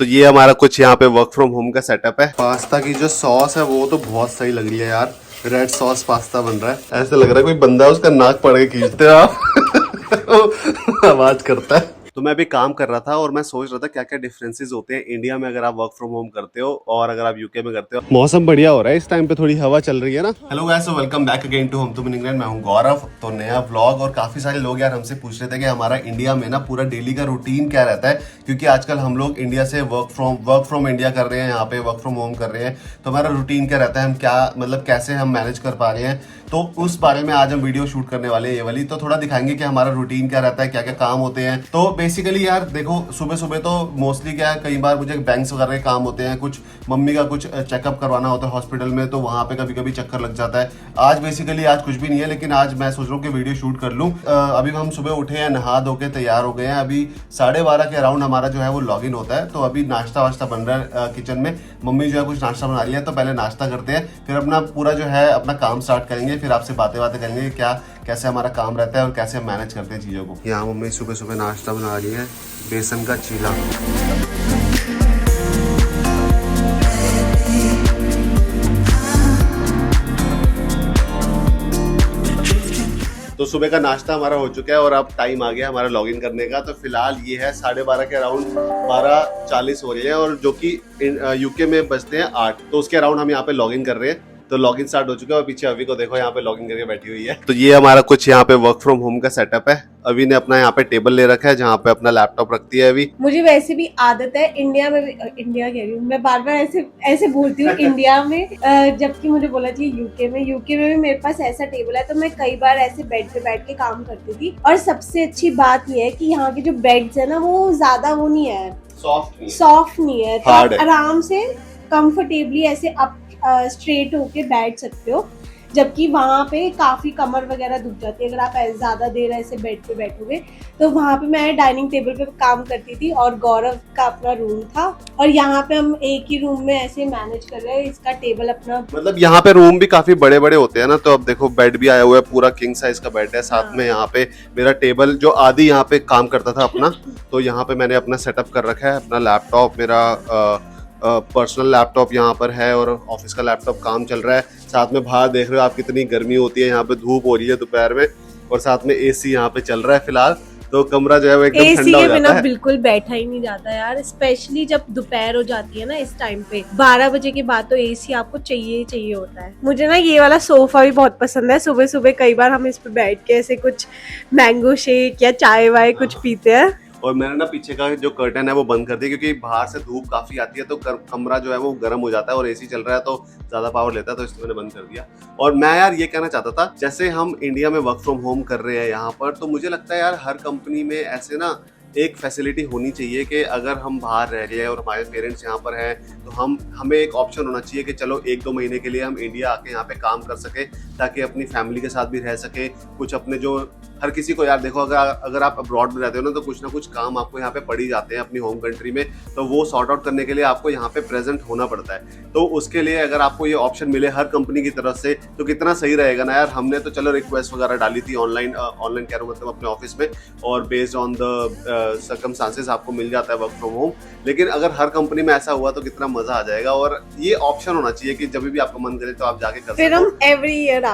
तो ये हमारा कुछ यहाँ पे वर्क फ्रॉम होम का सेटअप है। पास्ता की जो सॉस है वो तो बहुत सही लग रही है यार। रेड सॉस पास्ता बन रहा है, ऐसा लग रहा है कोई बंदा है उसका नाक पड़ के खींचते हैं आप आवाज करता है। तो मैं अभी काम कर रहा था और मैं सोच रहा था क्या क्या डिफरेंसेस होते हैं इंडिया में अगर आप वर्क फ्रॉम होम करते हो और अगर आप यूके में करते हो। मौसम बढ़िया हो रहा है इस टाइम पे, थोड़ी हवा चल रही है ना। Hello guys, welcome back again to home to England. मैं हूं गौरव। तो नया व्लॉग, और काफी सारे लोग यार हमसे पूछ रहे थे कि हमारा इंडिया में ना पूरा डेली का रूटीन क्या रहता है, क्योंकि आजकल हम लोग इंडिया से वर्क फ्रॉम इंडिया कर रहे हैं, यहाँ पे वर्क फ्रॉम होम कर रहे हैं। तो हमारा रूटीन क्या रहता है, हम क्या मतलब कैसे हम मैनेज कर पा रहे हैं, तो उस बारे में आज हम वीडियो शूट करने वाले हैं। ये वाली तो थोड़ा दिखाएंगे कि हमारा रूटीन क्या रहता है, क्या क्या काम होते हैं। तो बेसिकली यार देखो, सुबह सुबह तो मोस्टली क्या है, कई बार मुझे बैंक्स वगैरह के काम होते हैं, कुछ मम्मी का कुछ चेकअप करवाना होता है हॉस्पिटल में, तो वहां पे कभी कभी चक्कर लग जाता है। आज बेसिकली आज कुछ भी नहीं है, लेकिन आज मैं सोच रहा हूँ कि वीडियो शूट कर लूँ। अभी हम सुबह उठे हैं, नहा धो के तैयार हो गए हैं। अभी 12:30 के अराउंड हमारा जो है वो लॉग इन होता है। तो अभी नाश्ता वाश्ता बन रहा है किचन में, मम्मी जो है कुछ नाश्ता बना लिया। तो पहले नाश्ता करते हैं, फिर अपना पूरा जो है अपना काम स्टार्ट करेंगे, फिर आपसे बातें करेंगे क्या कैसे हमारा काम रहता है और कैसे हम मैनेज करते हैं चीज़ों को। यहाँ मम्मी सुबह सुबह नाश्ता बना रही है, बेसन का चीला। तो सुबह का नाश्ता हमारा हो चुका है और अब टाइम आ गया हमारा लॉगिन करने का। तो फिलहाल ये है 12:30 के अराउंड 12:40 हो रही है, और जो कि यूके में बजते हैं 8। तो उसके अराउंड हम यहाँ पे लॉगिन कर रहे हैं। तो लॉगिन स्टार्ट हो चुका है और पीछे अभी को देखो यहाँ पे लॉगिन करके बैठी हुई है। तो ये हमारा कुछ यहाँ पे वर्क फ्रॉम होम का सेटअप है। अभी ने अपना यहाँ पे टेबल ले रखा है जहाँ पे अपना लैपटॉप रखती है। अभी मुझे वैसे भी आदत है इंडिया में भी, इंडिया कह रही हूँ मैं, बार बार ऐसे ऐसे बोलती हूँ इंडिया में, जबकि मुझे बोला चाहिए यूके में भी मेरे पास ऐसा टेबल है। तो मैं कई बार ऐसे बेड पे बैठ के काम करती थी। और सबसे अच्छी बात यह है कि यहाँ के जो बेड्स है ना, वो ज्यादा वो नहीं है, सॉफ्ट नहीं है, तो आप आराम से कंफर्टेबली ऐसे अप स्ट्रेट होके बैठ सकते हो। जबकि वहाँ पे काफी कमर वगैरह दुख जाती है अगर आप ज्यादा देर ऐसे बेड पे बैठोगे। तो वहाँ पे मैं डाइनिंग टेबल पे काम करती थी और गौरव का अपना रूम था, और यहाँ पे हम एक ही रूम में ऐसे मैनेज कर रहे हैं। इसका टेबल अपना, मतलब यहाँ पे रूम भी काफी बड़े बड़े होते हैं ना। तो अब देखो बेड भी आया हुआ है, पूरा किंग साइज का बेड है। साथ में यहाँ पे मेरा टेबल जो आदि यहाँ पे काम करता था अपना, तो यहाँ पे मैंने अपना सेटअप कर रखा है। अपना लैपटॉप मेरा पर्सनल लैपटॉप यहाँ पर है और ऑफिस का लैपटॉप काम चल रहा है। साथ में बाहर देख रहे हो आप कितनी गर्मी होती है, यहाँ पे धूप हो रही है दोपहर में, और साथ में एसी यहाँ पे चल रहा है फिलहाल। तो कमरा जो है वो एकदम ठंडा हो जाता है। बिल्कुल बैठा ही नहीं जाता यार, स्पेशली जब दोपहर हो जाती है ना। इस टाइम पे 12 बजे के बाद तो एसी आपको चाहिए ही चाहिए होता है। मुझे ना ये वाला सोफा भी बहुत पसंद है। सुबह सुबह कई बार हम इस पे बैठ के ऐसे कुछ मैंगो शेक या चाय वाय कुछ पीते हैं। और मैंने ना पीछे का जो कर्टन है वो बंद कर दिया, क्योंकि बाहर से धूप काफी आती है, तो कमरा जो है वो गर्म हो जाता है, और एसी चल रहा है तो ज्यादा पावर लेता है, तो इसलिए मैंने बंद कर दिया। और मैं यार ये कहना चाहता था, जैसे हम इंडिया में वर्क फ्रॉम होम कर रहे हैं यहाँ पर, तो मुझे लगता है यार हर कंपनी में ऐसे ना एक फैसिलिटी होनी चाहिए कि अगर हम बाहर रह रहे हैं और हमारे पेरेंट्स यहाँ पर हैं, तो हमें एक ऑप्शन होना चाहिए कि चलो 1-2 महीने के लिए हम इंडिया आके यहाँ पे काम कर सके, ताकि अपनी फैमिली के साथ भी रह सके। कुछ अपने जो हर किसी को यार देखो, अगर आप अब्रॉड में रहते हो ना, तो कुछ ना कुछ काम आपको यहाँ पे पड़ ही जाते हैं अपनी होम कंट्री में। तो वो सॉर्ट आउट करने के लिए आपको यहाँ पे प्रेजेंट होना पड़ता है। तो उसके लिए अगर आपको ये ऑप्शन मिले हर कंपनी की तरफ से, तो कितना सही रहेगा ना यार। हमने तो चलो रिक्वेस्ट वगैरह डाली थी ऑनलाइन कह रहा हूँ, मतलब अपने ऑफिस में, और बेस्ड ऑन द सर्कमस्टांसेस आपको मिल जाता है वर्क फ्रॉम होम। लेकिन अगर हर कंपनी में ऐसा हुआ तो कितना मजा आ जाएगा। और ये ऑप्शन होना चाहिए कि जब भी आपका मन करे तो आप जाके कर सकते हो। फिर हम एवरी ईयर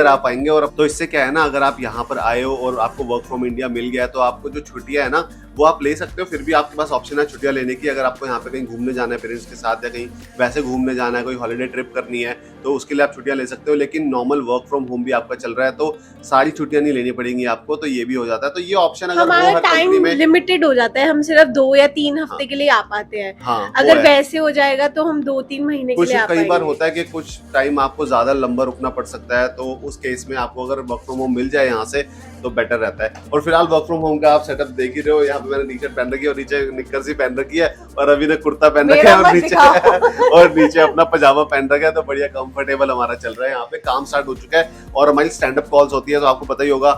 आ पाएंगे। और अब तो इससे क्या है ना, अगर आप यहाँ पर आए हो और आपको वर्क फ्रॉम इंडिया मिल गया है, तो आपको जो छुट्टियां है ना वो आप ले सकते हो। फिर भी आपके पास ऑप्शन है छुट्टियां लेने की। अगर आपको यहाँ पे कहीं घूमने जाना है पेरेंट्स के साथ, या कहीं वैसे घूमने जाना है, कोई हॉलीडे ट्रिप करनी है, तो उसके लिए आप छुट्टियां ले सकते हो। लेकिन नॉर्मल वर्क फ्रॉम होम भी आपका चल रहा है, तो सारी छुट्टियां नहीं लेनी पड़ेंगी आपको, तो ये भी हो जाता है। तो ये ऑप्शन अगर हमारा टाइम लिमिटेड हो जाता है, हम सिर्फ 2 या 3 हफ्ते के लिए आ पाते हैं। अगर वैसे हो जाएगा तो हम 2-3 महीने के लिए आ पाएंगे। कई बार होता है कि कुछ टाइम आपको ज्यादा लंबा रुकना पड़ सकता है, तो उस केस में आपको अगर वर्क फ्रॉम होम मिल जाए यहाँ से तो बेटर रहता है। और फिलहाल वर्क फ्रॉम होम का आप सेटअप देख ही रहे हो। यहाँ पे मैंने टी शर्ट पहन रखी है और नीचे निक्कर सी पहन रखी है, और अभी ने कुर्ता पहन रखा है और नीचे अपना पजामा पहन रखा है। तो बढ़िया कंफर्टेबल हमारा चल रहा है। यहाँ पे काम स्टार्ट हो चुका है और हमारी स्टैंड अप कॉल्स होती है, तो आपको पता ही होगा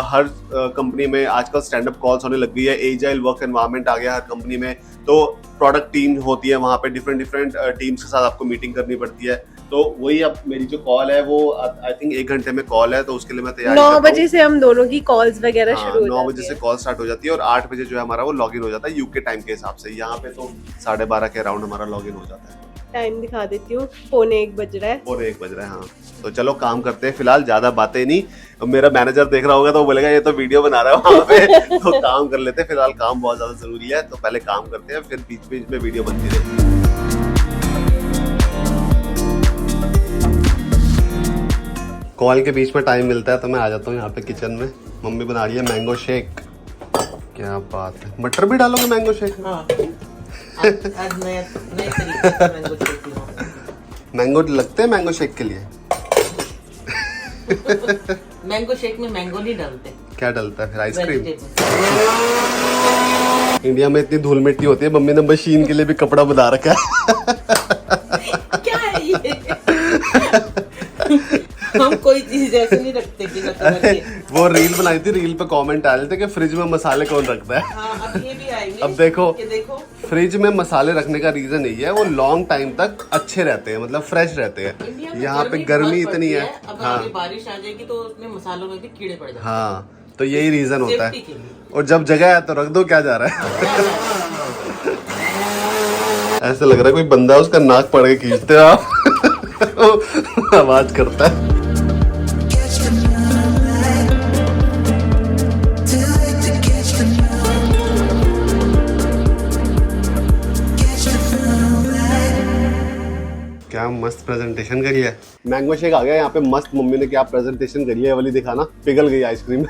हर कंपनी में आजकल स्टैंड अप कॉल्स होने लग गई है। एजाइल वर्क एनवायरनमेंट आ गया हर कंपनी में। तो प्रोडक्ट टीम होती है वहाँ पे, डिफरेंट टीम्स के साथ आपको मीटिंग करनी पड़ती है। तो वही अब मेरी जो कॉल है वो आई थिंक 1 घंटे में कॉल है, तो उसके लिए मैं तैयारी 9 कर रहा बजे हूँ। से हम दोनों की कॉल्स वगैरह शुरू हो 9 जाती बजे से है। कॉल स्टार्ट हो जाती है और 8 बजे जो है हमारा वो लॉगिन हो जाता है यूके टाइम के हिसाब से। यहाँ पे तो 12:30 के अराउंड हमारा लॉगिन हो जाता है। टाइम दिखा देती हूँ, 1:45 बज रहा है। और 1 बज रहा है, हाँ। तो चलो काम करते हैं फिलहाल, ज्यादा बातें नहीं। अब मेरा मैनेजर देख रहा होगा तो वो बोलेगा ये तो वीडियो बना रहा है वहाँ पे। तो काम कर लेते हैं फिलहाल, काम बहुत ज्यादा जरूरी है, तो पहले काम करते हैं, फिर बीच बीच में वीडियो बनती रहेगी। कॉल के बीच में टाइम मिलता है तो मैं आ जाता हूँ यहाँ पे किचन में। मम्मी बना रही है मैंगो शेक। क्या बात है, मटर भी डालोगे मैंगो शेक में? हाँ, आज नए तरीके से मैंगो शेक बनाऊं। मैंगो लगते हैं मैंगो शेक के लिए? मैंगो शेक में मैंगो नहीं डालते, क्या डलता है फिर? आइसक्रीम? वेजिटेबल। इंडिया में इतनी धूल मिट्टी होती है, मम्मी ने मशीन के लिए भी कपड़ा बना रखा है। क्या है ये? हम कोई चीज ऐसे नहीं रखते कि अरे वो रील बनाई थी, रील पे कमेंट आ रहे थे कि फ्रिज में मसाले कौन रखता है। हाँ, अब ये भी आएंगे। अब देखो, ये देखो, फ्रिज में मसाले रखने का रीजन यही है, वो लॉन्ग टाइम तक अच्छे रहते हैं, मतलब फ्रेश रहते इंडिया हैं। में यहाँ पे गर्मी बहुत इतनी पड़ती है। अब हाँ आगे बारिश आ जाएगी तो उसमें मसालों में भी कीड़े पड़ जाते हाँ, तो यही रीजन होता सेफ्टी के है। लिए। और जब जगह है तो रख दो, क्या जा रहा है। ऐसा लग रहा है कोई बंदा है, उसका नाक पड़ के खींचते हो आप। आवाज करता है। क्या मस्त प्रेजेंटेशन करी है। मैंगो शेक आ गया यहाँ पे, मस्त। मम्मी ने क्या प्रेजेंटेशन करी है, ये वाली दिखाना, पिघल गई आइसक्रीम।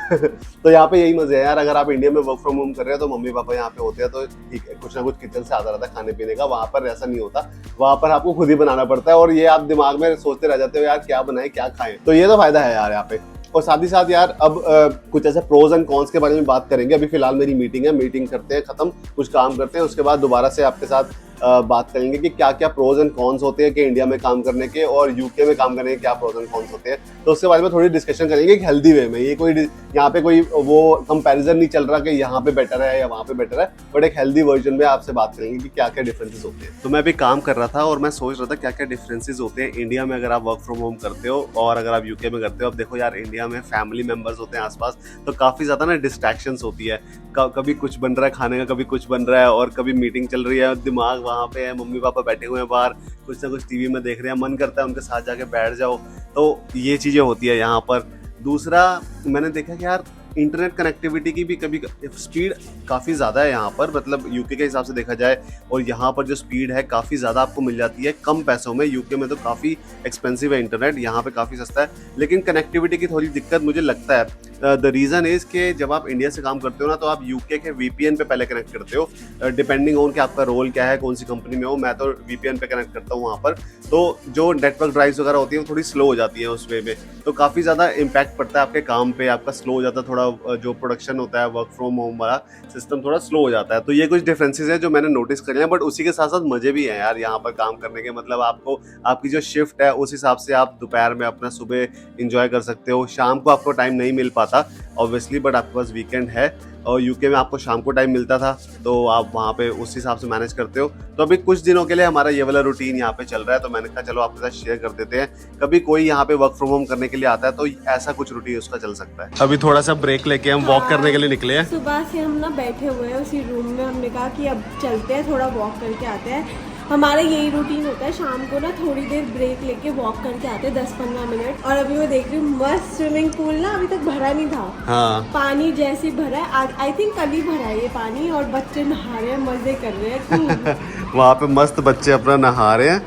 तो यहाँ पे यही मजे है यार, अगर आप इंडिया में वर्क फ्रॉम होम कर रहे हैं तो मम्मी पापा यहाँ पे होते हैं तो ठीक है, कुछ ना कुछ किचन से आता रहता है खाने पीने का। वहाँ पर ऐसा नहीं होता, वहाँ पर आपको खुद ही बनाना पड़ता है और ये आप दिमाग में सोचते रह जाते हो यार क्या बनाए क्या खाएं। तो ये तो फायदा है यार यहाँ पे। और साथ ही साथ यार अब कुछ ऐसे प्रोज एंड कॉन्स के बारे में बात करेंगे। अभी फिलहाल मेरी मीटिंग है, मीटिंग करते हैं खत्म, कुछ काम करते हैं, उसके बाद दोबारा से आपके साथ बात करेंगे कि क्या क्या प्रोज एंड कॉन्स होते हैं कि इंडिया में काम करने के और यूके में काम करने के क्या प्रोज एंड कॉन्स होते हैं। तो उसके बारे में थोड़ी डिस्कशन करेंगे एक हेल्दी वे में। ये कोई यहाँ पे कोई वो कंपैरिजन नहीं चल रहा कि यहाँ पे बेटर है या वहाँ पे बेटर है, बट एक हेल्दी वर्जन में आपसे बात करेंगे कि क्या क्या डिफरेंसेस होते हैं। तो मैं अभी काम कर रहा था और मैं सोच रहा था क्या क्या डिफरेंसेस होते हैं इंडिया में अगर आप वर्क फ्रॉम होम करते हो और अगर आप यूके में करते हो। अब देखो यार, इंडिया में फैमिली मेंबर्स होते हैं आसपास, तो काफी ज्यादा ना डिस्ट्रैक्शंस होती है। कभी कुछ बन रहा है खाने का, कभी कुछ बन रहा है, और कभी मीटिंग चल रही है, दिमाग वहाँ पे है, मम्मी पापा बैठे हुए हैं बाहर, कुछ ना कुछ टीवी में देख रहे हैं, मन करता है उनके साथ जाके बैठ जाओ। तो ये चीजें होती है यहाँ पर। दूसरा मैंने देखा कि यार इंटरनेट कनेक्टिविटी की भी कभी स्पीड काफ़ी ज़्यादा है यहाँ पर, मतलब यूके के हिसाब से देखा जाए, और यहाँ पर जो स्पीड है काफ़ी ज़्यादा आपको मिल जाती है कम पैसों में। यूके में तो काफ़ी एक्सपेंसिव है इंटरनेट, यहाँ पे काफ़ी सस्ता है, लेकिन कनेक्टिविटी की थोड़ी दिक्कत मुझे लगता है। द रीज़न इज़ कि जब आप इंडिया से काम करते हो ना, तो आप यूके के VPN पे पहले कनेक्ट करते हो, डिपेंडिंग ऑन कि आपका रोल क्या है, कौन सी कंपनी में हो। मैं तो VPN पे कनेक्ट करता हूँ वहाँ पर, तो जो नेटवर्क ड्राइव्स वगैरह होती है वो थोड़ी स्लो हो जाती है उस वे में, तो काफ़ी ज़्यादा इम्पैक्ट पड़ता है आपके काम पे, आपका स्लो हो जाता है थोड़ा। जो प्रोडक्शन होता है वर्क फ्रॉम होम वाला सिस्टम थोड़ा स्लो हो जाता है। तो ये कुछ डिफरेंसेस है जो मैंने नोटिस करे हैं, बट उसी के साथ साथ मजे भी हैं यार यहाँ पर काम करने के। मतलब आपको आपकी जो शिफ्ट है उस हिसाब से आप दोपहर में अपना सुबह इंजॉय कर सकते हो, शाम को आपको टाइम नहीं मिल पाता ऑब्वियसली, बट आपके पास वीकेंड है। और यूके में आपको शाम को टाइम मिलता था, तो आप वहाँ पे उस हिसाब से मैनेज करते हो। तो अभी कुछ दिनों के लिए हमारा ये वाला रूटीन यहाँ पे चल रहा है, तो मैंने कहा चलो आपके साथ शेयर कर देते हैं। कभी कोई यहाँ पे वर्क फ्रॉम होम करने के लिए आता है तो ऐसा कुछ रूटीन उसका चल सकता है। अभी थोड़ा सा ब्रेक लेके हम वॉक करने के लिए निकले हैं। सुबह से हम ना बैठे हुए हैं उसी रूम में, हमने कहा कि अब चलते हैं थोड़ा वॉक करके आते हैं। हमारा यही रूटीन होता है, शाम को ना थोड़ी देर ब्रेक लेके वॉक करके आते हैं 10-15 मिनट। और अभी मैं देख रही हूँ मस्त स्विमिंग पूल ना अभी तक भरा नहीं था। हाँ, पानी जैसे भरा है, आज आई थिंक कल ही भरा है ये पानी, और बच्चे नहा रहे हैं, मजे कर रहे हैं खूब। वहाँ पे मस्त बच्चे अपना नहा रहे हैं,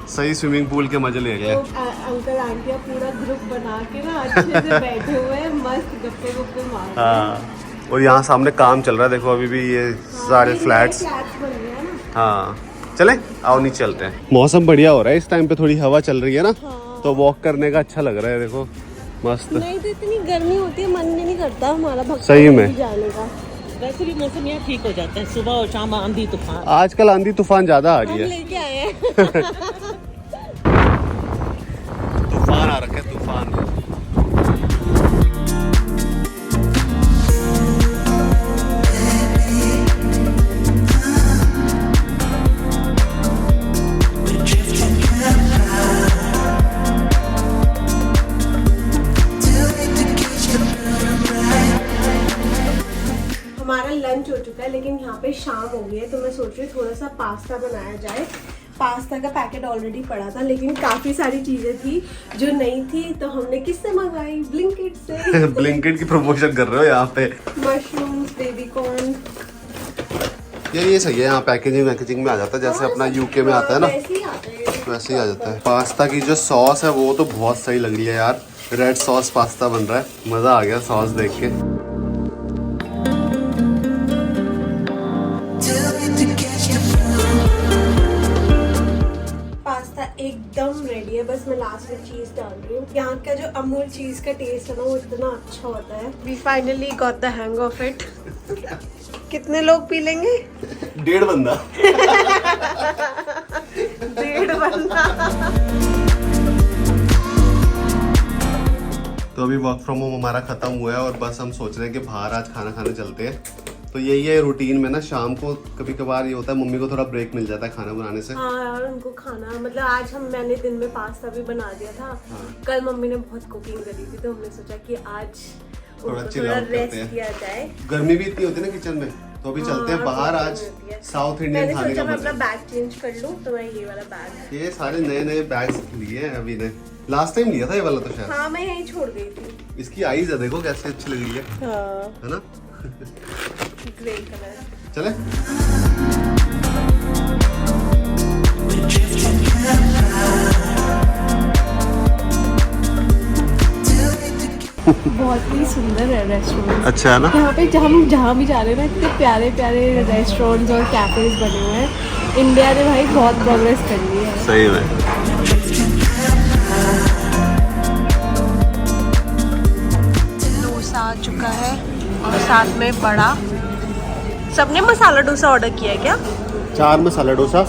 सही स्विमिंग पूल के मजे ले रहे हैं। तो अंकल आंटियाँ पूरा ग्रुप बना के ना अच्छे से बैठे हुए हैं, मस्त गप्पे गुप्पे मार रहे हैं। हाँ, और यहाँ सामने काम चल रहा है, देखो अभी भी ये सारे फ्लैट्स। बन रहे हैं ना। हाँ, चले आओ नीचे चलते हैं। मौसम बढ़िया हो रहा है इस टाइम पे, थोड़ी हवा चल रही है ना, तो वॉक करने का अच्छा लग रहा है। देखो मस्त। नहीं तो इतनी गर्मी होती है, मन भी नहीं करता हमारा भक्ति सही में जाने का। वैसे भी मौसम यहाँ ठीक हो जाता है, सुबह और शाम आंधी तूफान। आजकल आंधी तूफान ज्यादा आ रही हम है। लेके आए हैं। तूफान आ रखे हैं, तूफान। शाम हो गई है तो मैं सोच रही हूँ थोड़ा सा पास्ता बनाया जाए। पास्ता का पैकेट ऑलरेडी पड़ा था लेकिन काफी सारी चीजें थी जो नहीं थी तो हमने किससे मंगाई? ब्लिंकिट से। ब्लिंकिट की प्रमोशन कर रहे हो यहाँ पे। Mushrooms, baby corn. यार ये सही है, यहाँ पैकेजिंग में आ जाता है जैसे अपना यूके में आता है ना, वैसे ही आता है। वैसे ही आ जाता है। पास्ता की जो सॉस है वो तो बहुत सही लग रही है यार। रेड सॉस पास्ता बन रहा है, मजा आ गया सॉस देख के। पास्ता एकदम रेडी है, बस मैं लास्ट में चीज डाल रही हूँ। यहाँ का जो अमूल चीज का टेस्ट है ना वो इतना अच्छा होता है। We finally got the hang of it. कितने लोग पी लेंगे? 1.5 बंदा। 1.5 बंदा। तो अभी वर्क फ्रॉम होम हमारा खत्म हुआ है और बस हम सोच रहे हैं कि बाहर आज खाना खाने चलते हैं। तो यही है रूटीन में ना, शाम को कभी कभार ये होता है मम्मी को थोड़ा ब्रेक मिल जाता है खाना बनाने से। हाँ यार, उनको खाना मतलब आज मैंने दिन में पास्ता भी बना दिया था। कल मम्मी ने बहुत कुकिंग करी थी तो हमने सोचा कि आज थोड़ा रेस्ट किया जाए। गर्मी भी इतनी होती है ना किचन में, तो अभी चलते हैं बाहर आज साउथ इंडियन खाने का मैं मजा। अपना बैग चेंज कर लूं तो मैं ये वाला बैग। ये सारे नए बैग्स लिए हैं अभी ने, लास्ट टाइम लिया था ये वाला तो शायद। हाँ मैं यहीं छोड़ गई थी। इसकी आईज है देखो कैसे अच्छी लग रही है, हाँ है ना? Grey colour. चले बहुत ही सुंदर है रेस्टोरेंट। अच्छा है ना? यहाँ पे हम जहाँ भी जा रहे हैं ना इतने प्यारे प्यारे रेस्टोरेंट्स और कैफेज बने हुए हैं। इंडिया ने भाई बहुत प्रोग्रेस कर ली है। सही में। डोसा आ चुका है और साथ में बड़ा। सबने मसाला डोसा ऑर्डर किया है क्या? 4 मसाला डोसा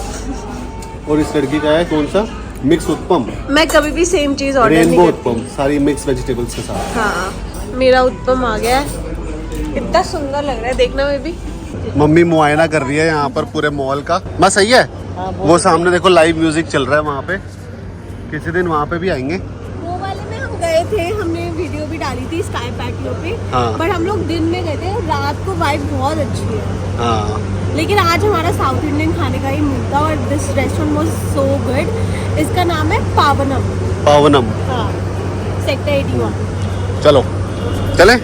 और इस लड़की का है कौन सा, मिक्स उत्पम, मैं कभी भी सेम चीज ऑर्डर नहीं रेनबो करती। उत्पम, सारी मिक्स वेजिटेबल्स के साथ। हाँ मेरा उत्पम आ गया है, इतना सुंदर लग रहा है देखना में भी। मम्मी मुआयना कर रही है यहाँ पर पूरे मॉल का। मैं सही है? वो सामने देखो लाइव म्यूजिक चल रहा है वहाँ पे, किसी दिन वहाँ पे भी आएंगे। वो वाले में हम गए थे, हमने वीडियो भी डाली थी स्काई पैटियो पे। हाँ। बट हम लोग दिन में गए थे, रात को वाइब बहुत अच्छी है। हाँ लेकिन आज हमारा साउथ इंडियन खाने का ही मूड था और this restaurant was so good. इसका नाम है पावनम। पावनम। हाँ, सेक्टर 81। चलो चले।